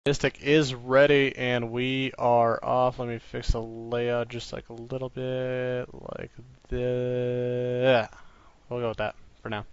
Mystic is ready and we are off. Let me fix the layout just like a little bit like that. We'll go with that for now.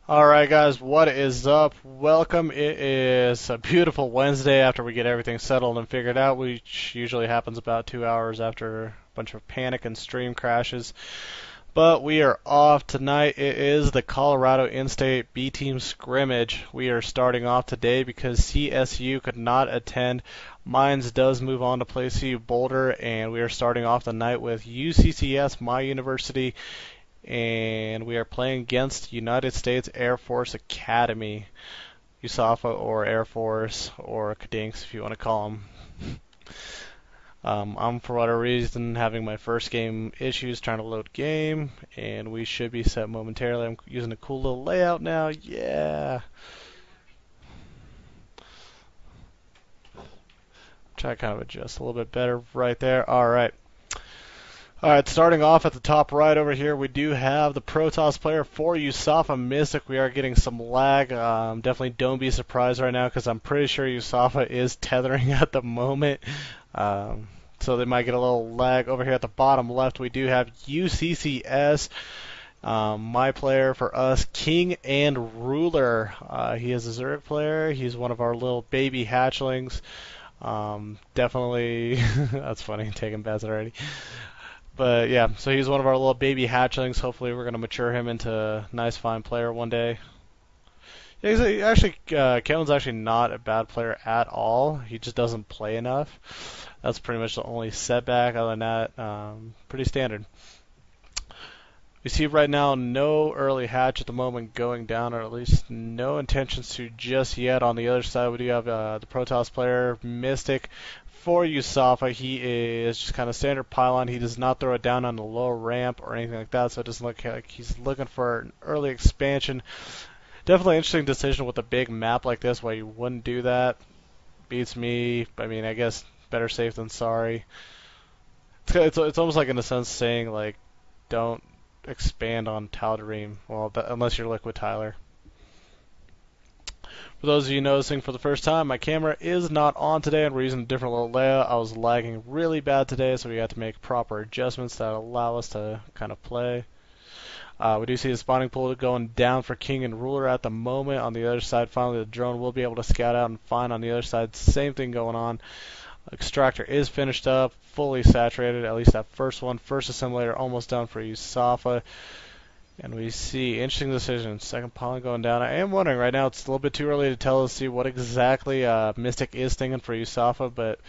Alright guys, what is up? Welcome. It is a beautiful Wednesday after we get everything settled and figured out, which usually happens about 2 hours after a bunch of panic and stream crashes. But we are off tonight. It is the Colorado In-State B-Team scrimmage. We are starting off today because CSU could not attend. Mines does move on to play CU Boulder, and we are starting off the night with UCCS, my university, and we are playing against United States Air Force Academy, USAFA or Air Force or Kadinks if you want to call them. I'm, for whatever reason, having my first game issues trying to load game, and we should be set momentarily. I'm using a cool little layout now. Yeah. Try to kind of adjust a little bit better right there. All right. All right, starting off at the top right over here, we do have the Protoss player for USAFA Mystic. We are getting some lag. Definitely don't be surprised right now because I'm pretty sure USAFA is tethering at the moment. So they might get a little lag. Over here at the bottom left, we do have UCCS. My player for us, King and Ruler. He is a Zurich player. He's one of our little baby hatchlings. Definitely, that's funny, taking bets already. But yeah, so he's one of our little baby hatchlings. Hopefully we're going to mature him into a nice, fine player one day. Kevin's actually not a bad player at all. He just doesn't play enough. That's pretty much the only setback. Other than that, pretty standard. We see right now no early hatch at the moment going down, or at least no intentions to just yet. On the other side, we do have the Protoss player, Mystic, for USAFA. He is just kind of standard pylon. He does not throw it down on the low ramp or anything like that, so it doesn't look like he's looking for an early expansion. Definitely interesting decision with a big map like this, why you wouldn't do that. Beats me. I mean, I guess better safe than sorry. It's almost like in a sense saying like, don't expand on Tal'Darim. Well, unless you're Liquid Tyler. For those of you noticing for the first time, my camera is not on today and we're using a different little layout. I was lagging really bad today, so we had to make proper adjustments that allow us to kind of play. We do see the spawning pool going down for King and Ruler at the moment. On the other side, finally the drone will be able to scout out and find on the other side. Same thing going on. Extractor is finished up, fully saturated, at least that first one. First assimilator almost done for USAFA. And we see, interesting decision, second pollen going down. I am wondering right now, it's a little bit too early to tell to see what exactly Mystic is thinking for USAFA, but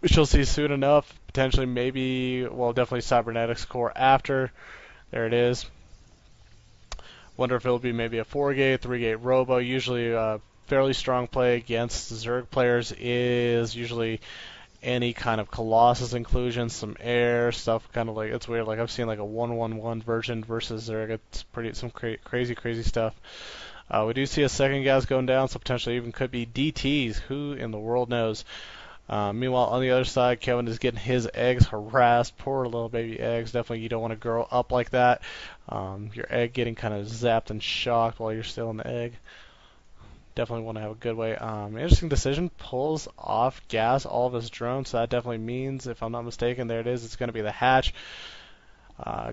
we shall see soon enough. Potentially, maybe, well, definitely Cybernetics core after. There it is. Wonder if it'll be maybe a 4-gate, 3-gate robo. Usually fairly strong play against Zerg players is usually any kind of Colossus inclusion, some air stuff, kind of like, it's weird, like I've seen like a 1-1-1 version versus Zerg. It's pretty, some crazy stuff. We do see a second gas going down, so potentially even could be DTs. Who in the world knows? Meanwhile, on the other side, Kevin is getting his eggs harassed. Poor little baby eggs. Definitely you don't want to grow up like that. Your egg getting kind of zapped and shocked while you're still in the egg. Definitely want to have a good way. Interesting decision. Pulls off gas all of his drones, so that definitely means, if I'm not mistaken, there it is. It's going to be the hatch.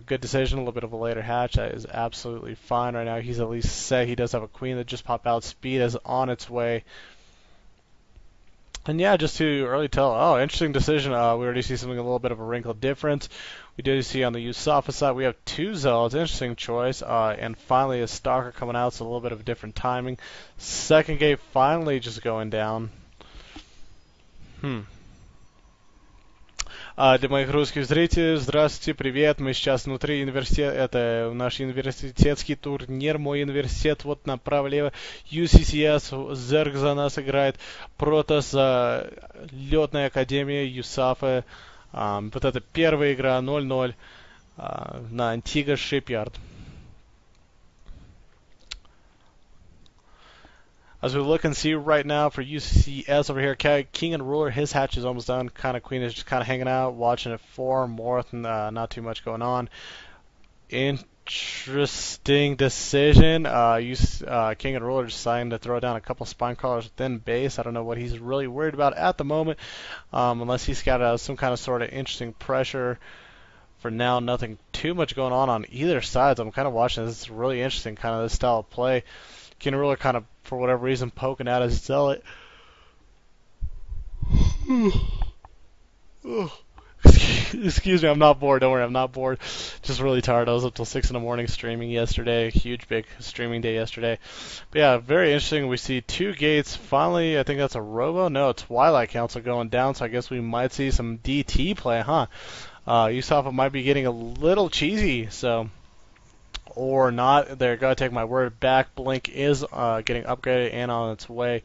Good decision. A little bit of a later hatch. That is absolutely fine right now. He's at least set. He does have a queen that just popped out. Speed is on its way. And yeah, just too early to tell. Oh, interesting decision. We already see something a little bit of a wrinkle difference. We do see on the USAFA side we have 2 Zealots. Interesting choice. And finally a Stalker coming out, so a little bit of a different timing. Second gate finally just going down. Для моих русских зрителей, здравствуйте, привет. Мы сейчас внутри университета, это наш университетский турнир, мой университет, вот направо лево, UCCS, Зерг за нас играет, Протос, летная академия, USAFA, вот это первая игра 0-0 на Антиго Shipyard. As we look and see right now for UCCS over here, King and Ruler, his hatch is almost done. Kind of Queen is just kind of hanging out, watching it form. More, not too much going on. Interesting decision. King and Ruler deciding to throw down a couple spine crawlers within base. I don't know what he's really worried about at the moment, unless he's got some kind of sort of interesting pressure. For now, nothing too much going on either side. So I'm kind of watching this. It's really interesting, kind of this style of play. King and Ruler kind of, for whatever reason, poking at his zealot. Excuse me, I'm not bored. Don't worry, I'm not bored. Just really tired. I was up till 6 in the morning streaming yesterday. Huge, big streaming day yesterday. But yeah, very interesting. We see 2 gates. Finally, I think that's a Robo. No, Twilight Council going down. So I guess we might see some DT play, huh? USAFA might be getting a little cheesy. So, or not. There, gotta take my word back. Blink is getting upgraded and on its way.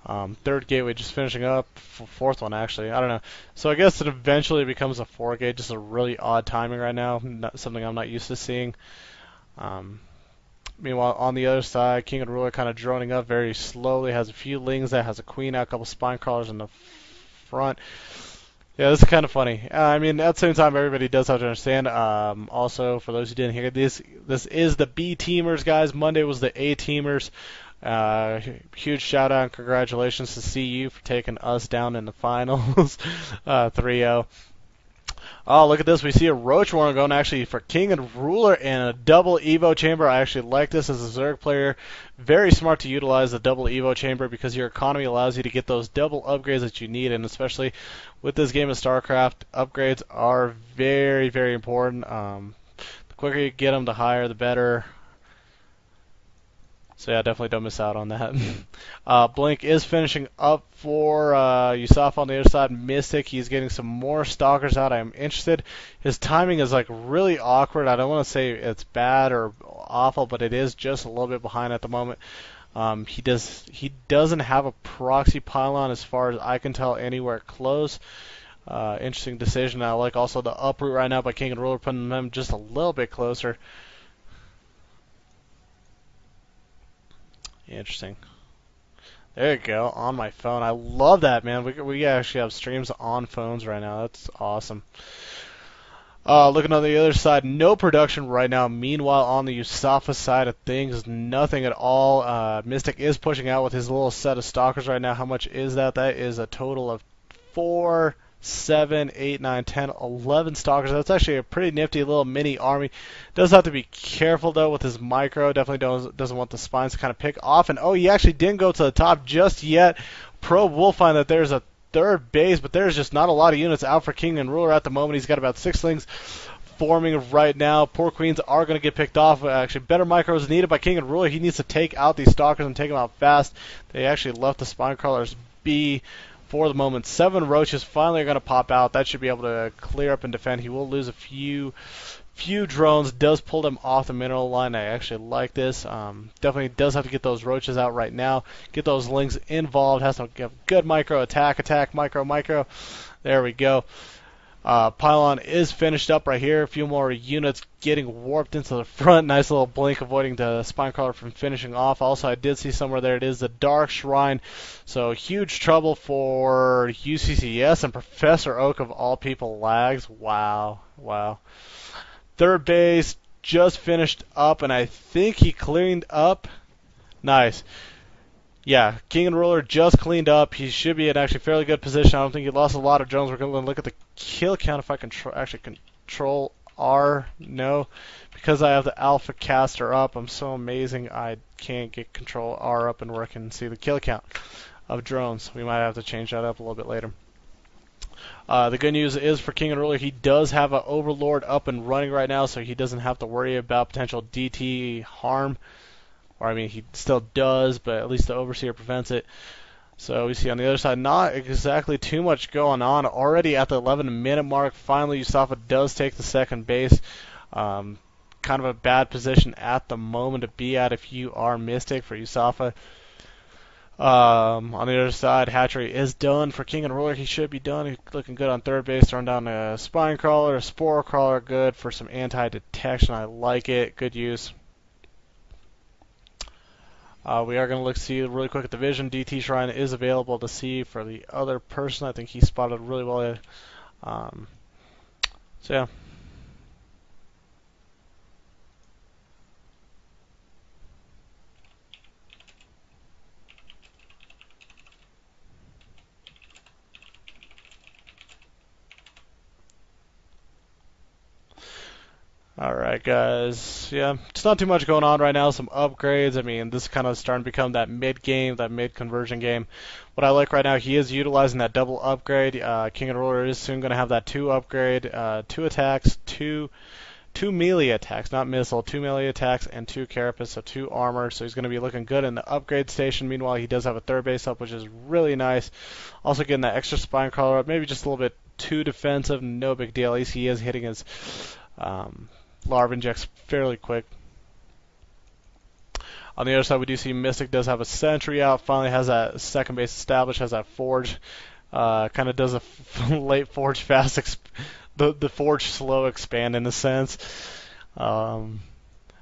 3rd gateway just finishing up, 4th one actually, I don't know. So I guess it eventually becomes a 4 gate, just a really odd timing right now, something I'm not used to seeing. Meanwhile, on the other side, King and Ruler kind of droning up very slowly, has a few lings that has a queen out, a couple spine crawlers in the front. Yeah, this is kind of funny. I mean, at the same time, everybody does have to understand. Also, for those who didn't hear this is the B teamers, guys. Monday was the A teamers. Huge shout out and congratulations to CU for taking us down in the finals 3-0. Oh, look at this. We see a Roach Warren going actually for King and Ruler and a double Evo chamber. I actually like this as a Zerg player. Very smart to utilize the double Evo chamber because your economy allows you to get those double upgrades that you need, and especially with this game of StarCraft, upgrades are very, very important. The quicker you get them, the higher, the better. So yeah, definitely don't miss out on that. Blink is finishing up for USAFA on the other side. Mystic, he's getting some more stalkers out. I'm interested. His timing is like really awkward. I don't want to say it's bad or awful, but it is just a little bit behind at the moment. He doesn't have a proxy pylon as far as I can tell anywhere close. Interesting decision. I like also the uproot right now by King and Ruler, putting them just a little bit closer. Interesting. There you go, on my phone. I love that, man. We actually have streams on phones right now. That's awesome. Looking on the other side, no production right now. Meanwhile, on the USAFA side of things, nothing at all. Mystic is pushing out with his little set of stalkers right now. How much is that? That is a total of 4, 7, 8, 9, 10, 11 stalkers. That's actually a pretty nifty little mini army. Does have to be careful though with his micro. Definitely doesn't want the spines to kind of pick off. And oh, he actually didn't go to the top just yet. Probe will find that there's a 3rd base, but there's just not a lot of units out for King and Ruler at the moment. He's got about 6 lings forming right now. Poor queens are going to get picked off. Actually, better micros needed by King and Ruler. He needs to take out these stalkers and take them out fast. They actually left the spine crawlers be for the moment. 7 roaches finally are going to pop out. That should be able to clear up and defend. He will lose a few drones. Does pull them off the mineral line. I actually like this. Definitely does have to get those roaches out right now. Get those lings involved. Has to get good micro attack, micro. There we go. Pylon is finished up right here. A few more units getting warped into the front. Nice little blink avoiding the spine crawler from finishing off. Also, I did see somewhere there it is, the Dark Shrine. So huge trouble for UCCS and Professor Oak of all people lags. Wow. 3rd base just finished up, and I think he cleaned up. Nice. Yeah, King and Ruler just cleaned up. He should be in actually fairly good position. I don't think he lost a lot of drones. We're going to look at the kill count if I can actually control R. No, because I have the alpha caster up. I'm so amazing I can't get control R up and where I can see the kill count of drones. We might have to change that up a little bit later. The good news is for King and Ruler, he does have an Overlord up and running right now, so he doesn't have to worry about potential DT harm. Or, I mean, he still does, but at least the Overseer prevents it. So we see on the other side, not exactly too much going on. Already at the 11-minute mark, finally USAFA does take the 2nd base. Kind of a bad position at the moment to be at if you are Mystic for USAFA. On the other side, hatchery is done for King and Ruler. He should be done. He's looking good on 3rd base. Throwing down a spine crawler, a spore crawler, good for some anti-detection. I like it. Good use. We are going to look see really quick at the vision. DT Shrine is available to see for the other person. I think he spotted really well. So yeah. Alright, guys. Yeah, it's not too much going on right now. Some upgrades. I mean, this is kind of starting to become that mid-game, that mid-conversion game. What I like right now, he is utilizing that double upgrade. King and Ruler is soon going to have that 2 upgrade, 2 attacks, 2 melee attacks, not missile, 2 melee attacks, and 2 carapace, so 2 armor. So he's going to be looking good in the upgrade station. Meanwhile, he does have a 3rd base up, which is really nice. Also getting that extra spine crawler up, maybe just a little bit too defensive, no big deal. At least he is hitting his larva injects fairly quick. On the other side, we do see Mystic does have a sentry out, finally has that 2nd base established, has that forge. Kind of does a late forge fast the forge slow expand in a sense. But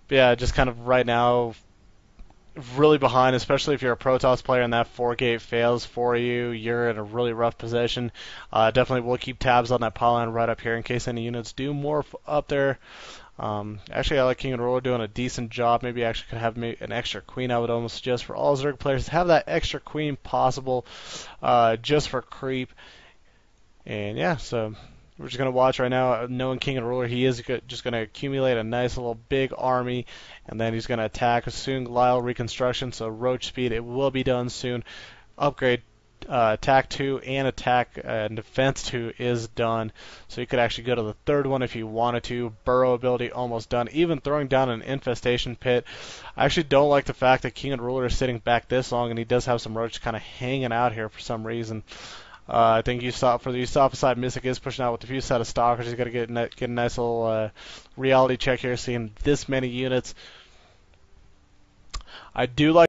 yeah, just kind of right now really behind, especially if you're a Protoss player and that 4-gate fails for you, you're in a really rough position. Definitely we'll keep tabs on that pylon right up here in case any units do morph up there. Actually, I like King and Ruler doing a decent job. Maybe I actually could have an extra queen. I would almost suggest for all Zerg players have that extra queen possible, just for creep. And yeah, so we're just going to watch right now. Knowing King and Ruler, he is just going to accumulate a nice little big army, and then he's going to attack soon. Lyle reconstruction, so roach speed, it will be done soon. Upgrade attack 2 and attack and defense 2 is done. So you could actually go to the 3rd one if you wanted to. Burrow ability almost done. Even throwing down an infestation pit. I actually don't like the fact that King and Ruler is sitting back this long, and he does have some roach kind of hanging out here for some reason. I think for the USAFA side, Mystic is pushing out with a few set of stalkers. He's got to get a nice little reality check here, seeing this many units. I do like